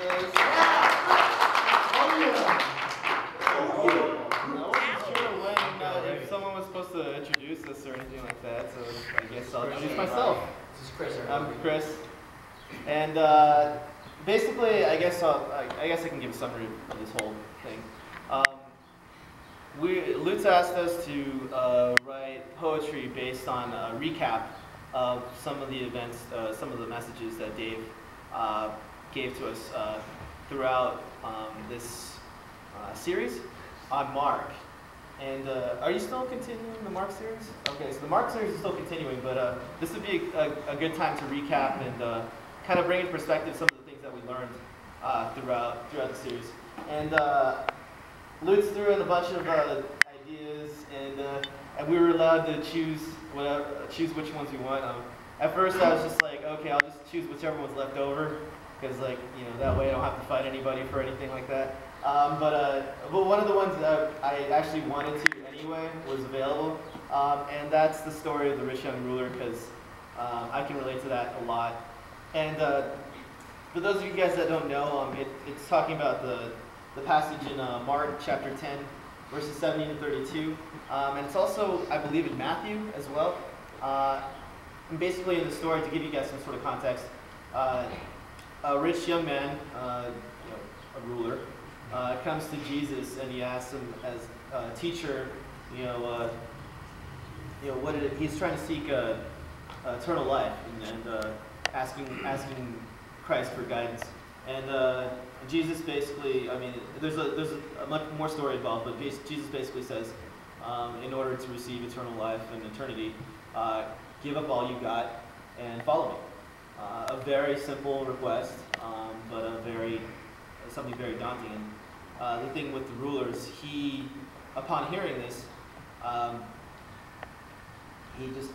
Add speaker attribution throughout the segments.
Speaker 1: If someone was supposed to introduce us or anything like that, so I guess I'll introduce myself.
Speaker 2: This is Chris.
Speaker 1: I'm Chris, and basically, I guess I can give a summary of this whole thing. Lutz asked us to write poetry based on a recap of some of the events, some of the messages that Dave gave to us throughout this series on Mark. And are you still continuing the Mark series? Okay, so the Mark series is still continuing, but this would be a good time to recap and kind of bring into perspective some of the things that we learned throughout the series. And Lutz threw in a bunch of ideas, and we were allowed to choose which ones we want. At first, I was just like, okay, I'll just choose whichever one's left over, because that way I don't have to fight anybody for anything like that. But one of the ones that I actually wanted to anyway was available, and that's the story of the rich young ruler, because I can relate to that a lot. And for those of you guys that don't know, it's talking about the passage in Mark chapter 10, verses 17 to 32, and it's also, I believe, in Matthew as well. And basically, in the story, to give you guys some sort of context, a rich young man, a ruler, comes to Jesus and he asks him as a teacher, he's trying to seek eternal life and asking Christ for guidance. And Jesus basically, there's a much more story involved, but Jesus basically says, in order to receive eternal life and eternity, give up all you got and follow me. A very simple request, but something very daunting. And the thing with the rulers, upon hearing this, he just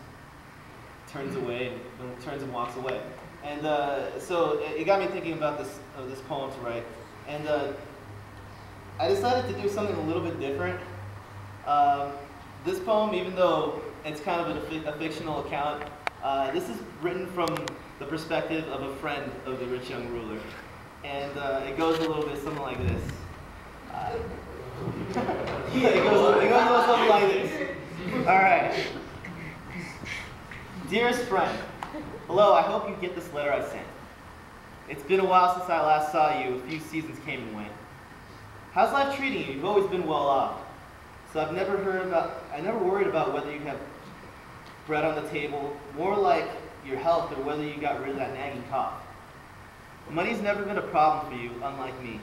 Speaker 1: turns away and turns and walks away. And so it got me thinking about this poem to write. And I decided to do something a little bit different. This poem, even though it's kind of a fictional account, this is written from the perspective of a friend of the rich young ruler. And it goes a little bit something like this. It goes a little something like this. All right. Dearest friend, hello, I hope you get this letter I sent. It's been a while since I last saw you. A few seasons came and went. How's life treating you? You've always been well off. So I never worried about whether you have bread on the table, more like your health or whether you got rid of that nagging cough. Money's never been a problem for you, unlike me.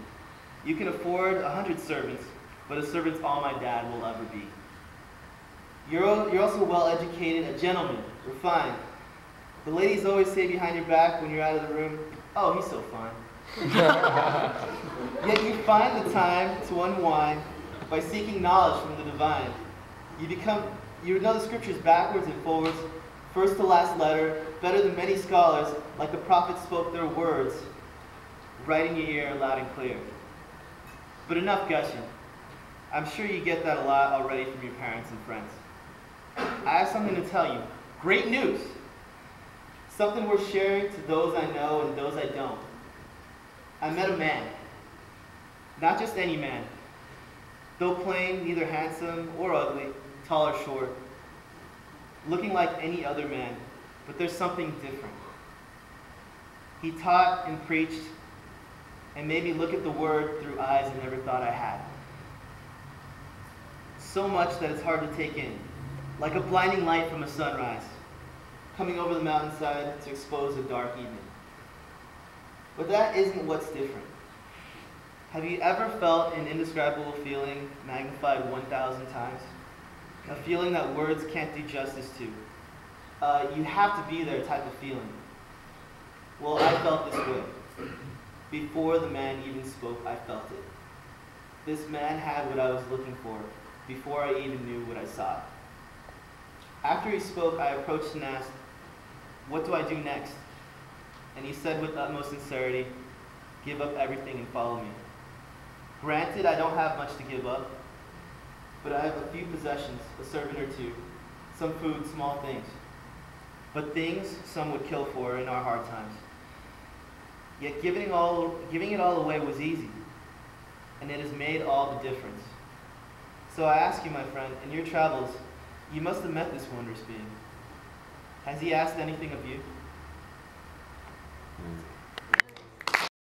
Speaker 1: You can afford 100 servants, but a servant's all my dad will ever be. You're also well-educated, a gentleman, refined. The ladies always say behind your back when you're out of the room, oh, he's so fine. Yet you find the time to unwind by seeking knowledge from the divine. You know the scriptures backwards and forwards, first to last letter, better than many scholars, like the prophets spoke their words, right in your ear loud and clear. But enough gushing. I'm sure you get that a lot already from your parents and friends. I have something to tell you. Great news! Something worth sharing to those I know and those I don't. I met a man. Not just any man. Though plain, neither handsome or ugly, tall or short. Looking like any other man, but there's something different. He taught and preached and made me look at the word through eyes I never thought I had. So much that it's hard to take in, like a blinding light from a sunrise, coming over the mountainside to expose a dark evening. But that isn't what's different. Have you ever felt an indescribable feeling magnified 1,000 times? A feeling that words can't do justice to. You have to be there type of feeling. Well, I felt this way. Before the man even spoke, I felt it. This man had what I was looking for, before I even knew what I sought. After he spoke, I approached and asked, what do I do next? And he said with utmost sincerity, give up everything and follow me. Granted, I don't have much to give up, but I have a few possessions, a servant or two, some food, small things. But things some would kill for in our hard times. Yet giving it all away was easy, and it has made all the difference. So I ask you, my friend, in your travels, you must have met this wondrous being. Has he asked anything of you?